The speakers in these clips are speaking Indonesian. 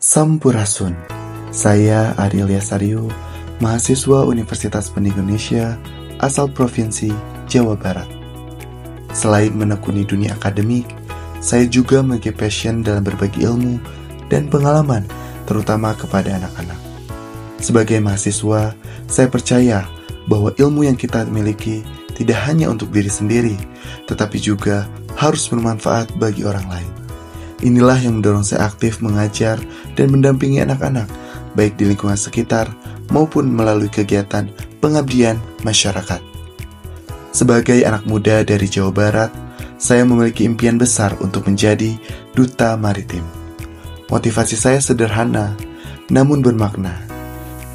Sampurasun. Saya Ari Ilyasario, mahasiswa Universitas Pendidikan Indonesia asal Provinsi Jawa Barat. Selain menekuni dunia akademik, saya juga memiliki passion dalam berbagi ilmu dan pengalaman, terutama kepada anak-anak. Sebagai mahasiswa, saya percaya bahwa ilmu yang kita miliki tidak hanya untuk diri sendiri, tetapi juga harus bermanfaat bagi orang lain. Inilah yang mendorong saya aktif mengajar dan mendampingi anak-anak, baik di lingkungan sekitar maupun melalui kegiatan pengabdian masyarakat. Sebagai anak muda dari Jawa Barat, saya memiliki impian besar untuk menjadi duta maritim. Motivasi saya sederhana, namun bermakna.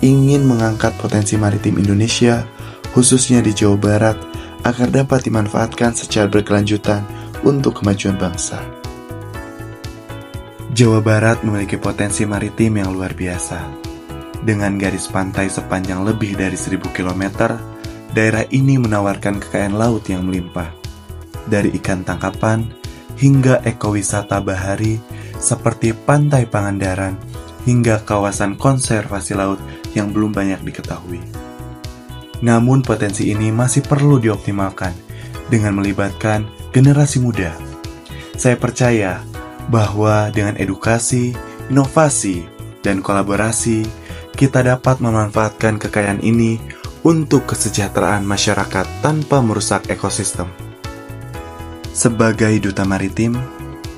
Ingin mengangkat potensi maritim Indonesia, khususnya di Jawa Barat, agar dapat dimanfaatkan secara berkelanjutan untuk kemajuan bangsa. Jawa Barat memiliki potensi maritim yang luar biasa. Dengan garis pantai sepanjang lebih dari 1000 km, daerah ini menawarkan kekayaan laut yang melimpah. Dari ikan tangkapan hingga ekowisata bahari seperti Pantai Pangandaran hingga kawasan konservasi laut yang belum banyak diketahui. Namun potensi ini masih perlu dioptimalkan dengan melibatkan generasi muda. Saya percaya bahwa dengan edukasi, inovasi, dan kolaborasi, kita dapat memanfaatkan kekayaan ini untuk kesejahteraan masyarakat tanpa merusak ekosistem. Sebagai duta maritim,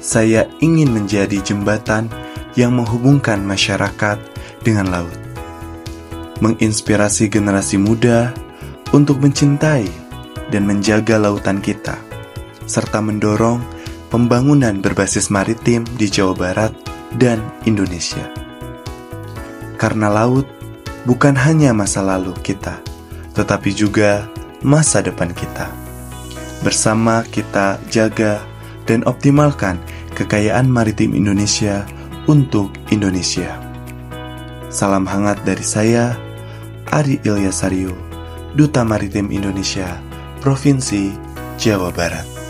saya ingin menjadi jembatan yang menghubungkan masyarakat dengan laut, menginspirasi generasi muda untuk mencintai dan menjaga lautan kita, serta mendorong pembangunan berbasis maritim di Jawa Barat dan Indonesia. Karena laut bukan hanya masa lalu kita, tetapi juga masa depan kita. Bersama kita jaga dan optimalkan kekayaan maritim Indonesia untuk Indonesia. Salam hangat dari saya, Ari Ilyasario, Duta Maritim Indonesia, Provinsi Jawa Barat.